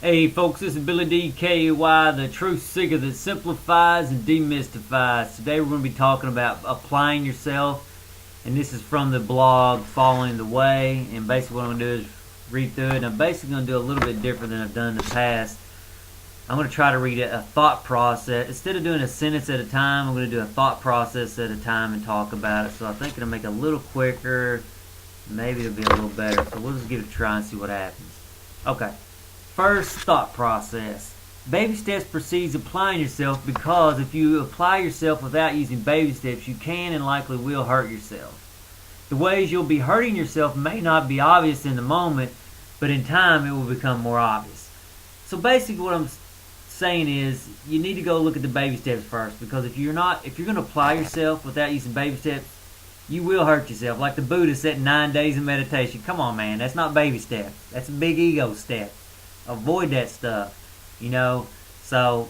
Hey folks, this is Billy D.K.Y., the truth seeker that simplifies and demystifies. Today we're going to be talking about applying yourself, and this is from the blog Following the Way. And basically what I'm going to do is read through it, and I'm basically going to do a little bit different than I've done in the past. I'm going to try to read a thought process. Instead of doing a sentence at a time, I'm going to do a thought process at a time and talk about it. So I think it'll make it a little quicker. Maybe it'll be a little better. So we'll just give it a try and see what happens. Okay. First thought process. Baby steps precedes applying yourself, because if you apply yourself without using baby steps, you can and likely will hurt yourself. The ways you'll be hurting yourself may not be obvious in the moment, but in time it will become more obvious. So basically what I'm saying is you need to go look at the baby steps first, because if you're going to apply yourself without using baby steps, you will hurt yourself. Like the Buddha said, 9 days of meditation. Come on, man, that's not baby steps. That's a big ego step. Avoid that stuff, So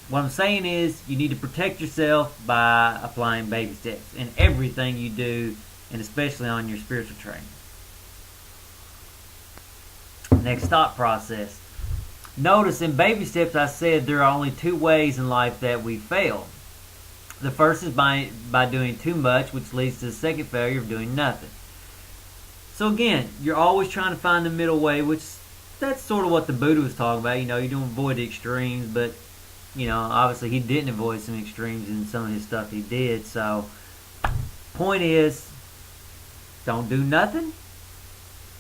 what I'm saying is you need to protect yourself by applying baby steps in everything you do, and especially on your spiritual training. Next thought process. Notice in baby steps I said there are only two ways in life that we fail. The first is by doing too much, which leads to the second failure of doing nothing. So again, you're always trying to find the middle way, which that's sort of what the Buddha was talking about. You don't avoid the extremes, but obviously he didn't avoid some extremes in some of his stuff he did. So point is, don't do nothing,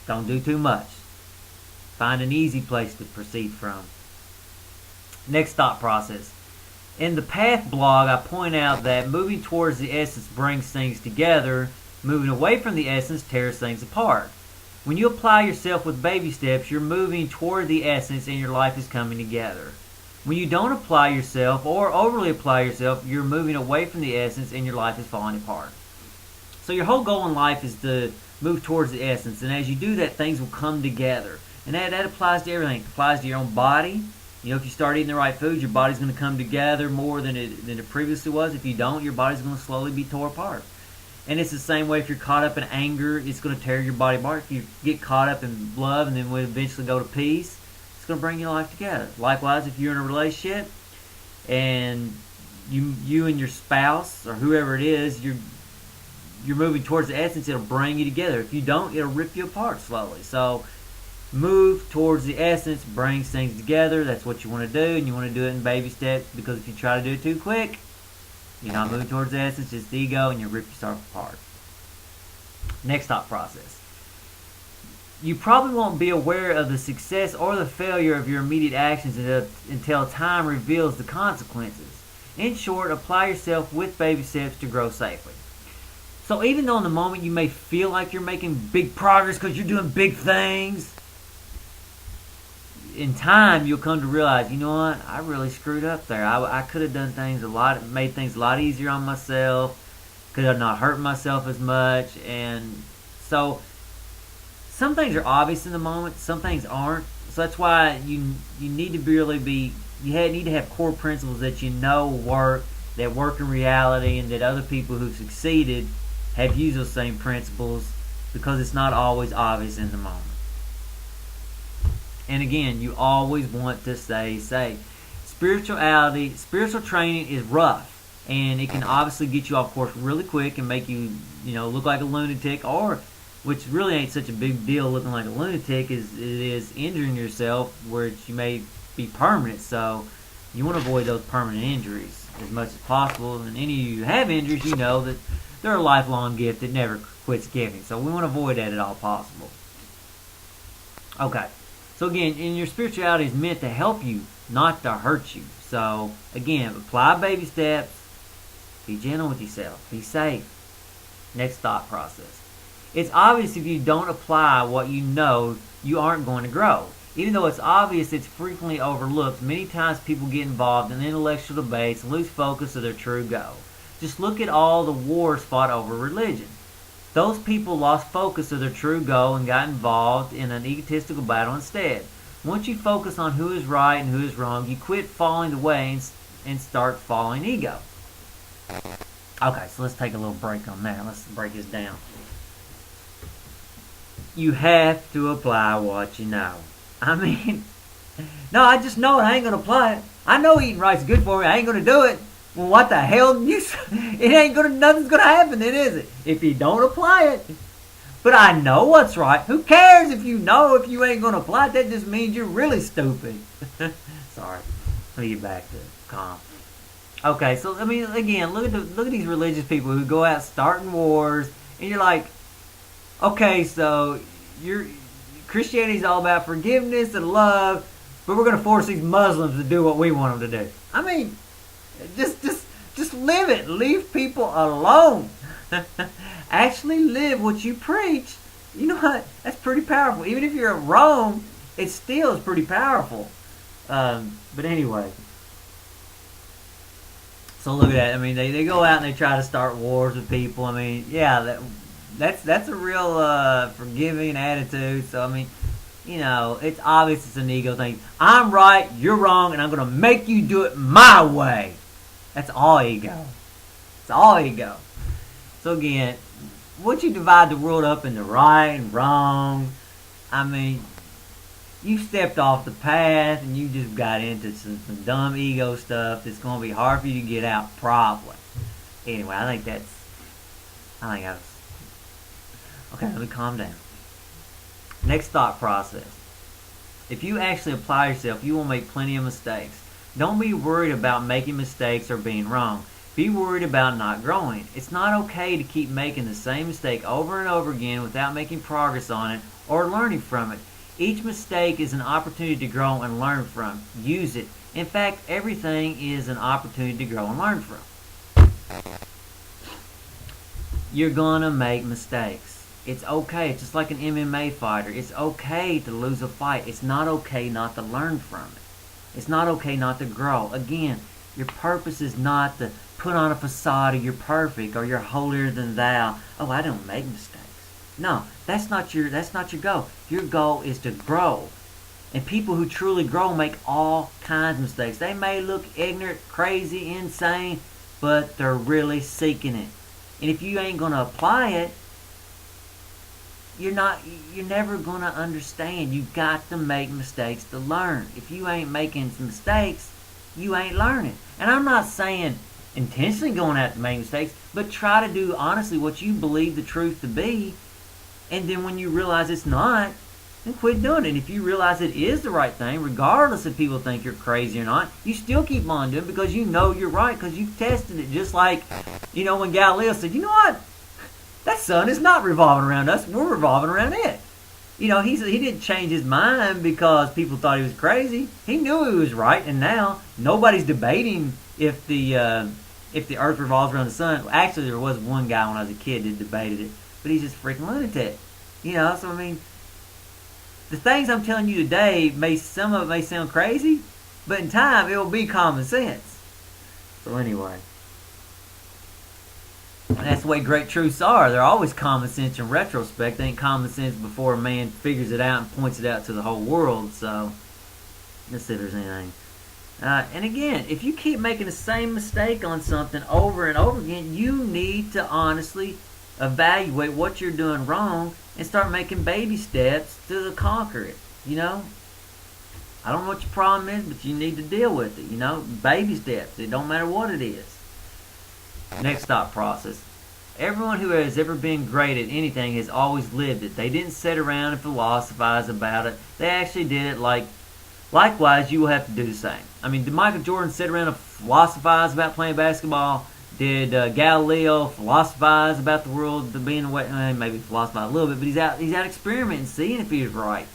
don't do too much. Find an easy place to proceed from. Next thought process. In the Path blog, I point out that moving towards the essence brings things together. Moving away from the essence tears things apart. When you apply yourself with baby steps, you're moving toward the essence and your life is coming together. When you don't apply yourself or overly apply yourself, you're moving away from the essence and your life is falling apart. So your whole goal in life is to move towards the essence, and as you do that, things will come together. And that applies to everything. It applies to your own body. If you start eating the right foods, your body's going to come together more than it previously was. If you don't, your body's going to slowly be torn apart. And it's the same way if you're caught up in anger, it's going to tear your body apart. If you get caught up in love and then we eventually go to peace, it's going to bring your life together. Likewise, if you're in a relationship and you and your spouse or whoever it is, you're moving towards the essence, it'll bring you together. If you don't, it'll rip you apart slowly. So move towards the essence, brings things together. That's what you want to do, and you want to do it in baby steps, because if you try to do it too quick, you're not moving towards the essence, it's the ego, and you rip yourself apart. Next thought process. You probably won't be aware of the success or the failure of your immediate actions until time reveals the consequences. In short, apply yourself with baby steps to grow safely. So even though in the moment you may feel like you're making big progress because you're doing big things, in time you'll come to realize, I really screwed up there. I could have done things made things a lot easier on myself, could have not hurt myself as much. And so some things are obvious in the moment, some things aren't. So that's why you need to need to have core principles that work, that work in reality, and that other people who've succeeded have used those same principles, because it's not always obvious in the moment. And again, you always want to stay safe. Spiritual training is rough, and it can obviously get you off course really quick and make you, look like a lunatic, or, which really ain't such a big deal looking like a lunatic, it is injuring yourself, which you may be permanent. So you want to avoid those permanent injuries as much as possible. And any of you who have injuries, you know that they're a lifelong gift that never quits giving. So we want to avoid that at all possible. Okay. So again, your spirituality is meant to help you, not to hurt you. So again, apply baby steps, be gentle with yourself, be safe. Next thought process. It's obvious if you don't apply what you know, you aren't going to grow. Even though it's obvious, it's frequently overlooked. Many times people get involved in intellectual debates and lose focus of their true goal. Just look at all the wars fought over religion. Those people lost focus of their true goal and got involved in an egotistical battle instead. Once you focus on who is right and who is wrong, you quit falling the way and start following ego. Okay, so let's take a little break on that. Let's break this down. You have to apply what you know. I mean, No, I just know it. I ain't gonna apply it. I know eating right's good for me. I ain't gonna do it. Well, what the hell? It ain't gonna. Nothing's gonna happen then, is it? If you don't apply it. But I know what's right. Who cares if you know if you ain't gonna apply it? That just means you're really stupid. Sorry. Let me get back to calm. Okay, so I mean, again, look at these religious people who go out starting wars, and you're like, okay, so Christianity's all about forgiveness and love, but we're gonna force these Muslims to do what we want them to do. I mean, just live it. Leave people alone. Actually live what you preach. You know what? That's pretty powerful. Even if you're wrong, it still is pretty powerful. But anyway. So look at that. I mean, they go out and they try to start wars with people. I mean, yeah, that's a real forgiving attitude. So I mean, you know, it's obvious it's an ego thing. I'm right, you're wrong, and I'm gonna make you do it my way. That's all ego. It's all ego. So again, once you divide the world up into right and wrong, I mean, you stepped off the path and you just got into some dumb ego stuff that's going to be hard for you to get out probably. Anyway, I think I was... Okay, let me calm down. Next thought process. If you actually apply yourself, you will make plenty of mistakes. Don't be worried about making mistakes or being wrong. Be worried about not growing. It's not okay to keep making the same mistake over and over again without making progress on it or learning from it. Each mistake is an opportunity to grow and learn from. Use it. In fact, everything is an opportunity to grow and learn from. You're gonna make mistakes. It's okay. It's just like an MMA fighter. It's okay to lose a fight. It's not okay not to learn from it. It's not okay not to grow. Again, your purpose is not to put on a facade of you're perfect or you're holier than thou. Oh, I don't make mistakes. No, that's not your goal. Your goal is to grow. And people who truly grow make all kinds of mistakes. They may look ignorant, crazy, insane, but they're really seeking it. And if you ain't gonna apply it, you're never gonna understand. You got to make mistakes to learn. If you ain't making some mistakes, you ain't learning. And I'm not saying intentionally going out to make mistakes, but try to do honestly what you believe the truth to be. And then when you realize it's not, then quit doing it. And if you realize it is the right thing, regardless if people think you're crazy or not, you still keep on doing it because you know you're right, because you've tested it. Just like, you know, when Galileo said, you know what? That sun is not revolving around us. We're revolving around it. You know, he didn't change his mind because people thought he was crazy. He knew he was right, and now nobody's debating if the earth revolves around the sun. Actually, there was one guy when I was a kid that debated it, but he's just freaking lunatic. You know, so I mean, the things I'm telling you today, some of it may sound crazy, but in time, it will be common sense. So anyway, that's the way great truths are. They're always common sense in retrospect. They ain't common sense before a man figures it out and points it out to the whole world. So, let's see if there's anything. And again, if you keep making the same mistake on something over and over again, you need to honestly evaluate what you're doing wrong and start making baby steps to conquer it. You know, I don't know what your problem is, but you need to deal with it. You know, baby steps. It don't matter what it is. Next thought process. Everyone who has ever been great at anything has always lived it. They didn't sit around and philosophize about it. They actually did it. Likewise, you will have to do the same. I mean, did Michael Jordan sit around and philosophize about playing basketball? Did Galileo philosophize about the world being a way? Maybe philosophize a little bit, but he's out experimenting, seeing if he was right.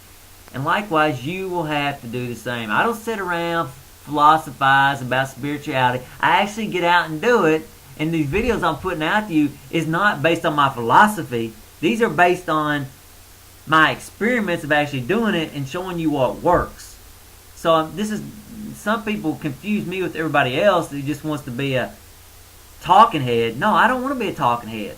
And likewise, you will have to do the same. I don't sit around philosophize about spirituality. I actually get out and do it. And these videos I'm putting out to you is not based on my philosophy. These are based on my experiments of actually doing it and showing you what works. So some people confuse me with everybody else who just wants to be a talking head. No, I don't want to be a talking head.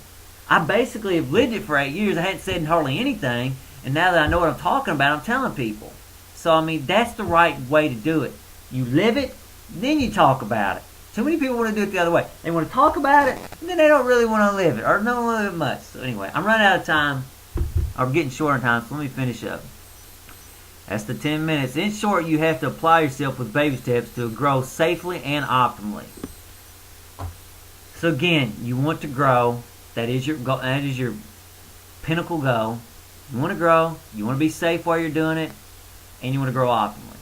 I basically have lived it for 8 years. I hadn't said hardly anything. And now that I know what I'm talking about, I'm telling people. So, I mean, that's the right way to do it. You live it, then you talk about it. Too many people want to do it the other way. They want to talk about it, and then they don't really want to live it, or don't want to live it much. So anyway, I'm running out of time. I'm getting short on time, so let me finish up. That's the 10 minutes. In short, you have to apply yourself with baby steps to grow safely and optimally. So again, you want to grow. That is your goal. That is your pinnacle goal. You want to grow. You want to be safe while you're doing it, and you want to grow optimally.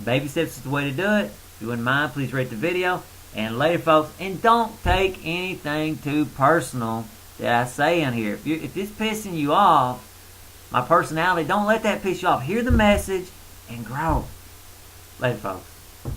Baby steps is the way to do it. If you wouldn't mind, please rate the video. And later, folks, and don't take anything too personal that I say in here. If it's pissing you off, my personality, don't let that piss you off. Hear the message and grow. Later, folks.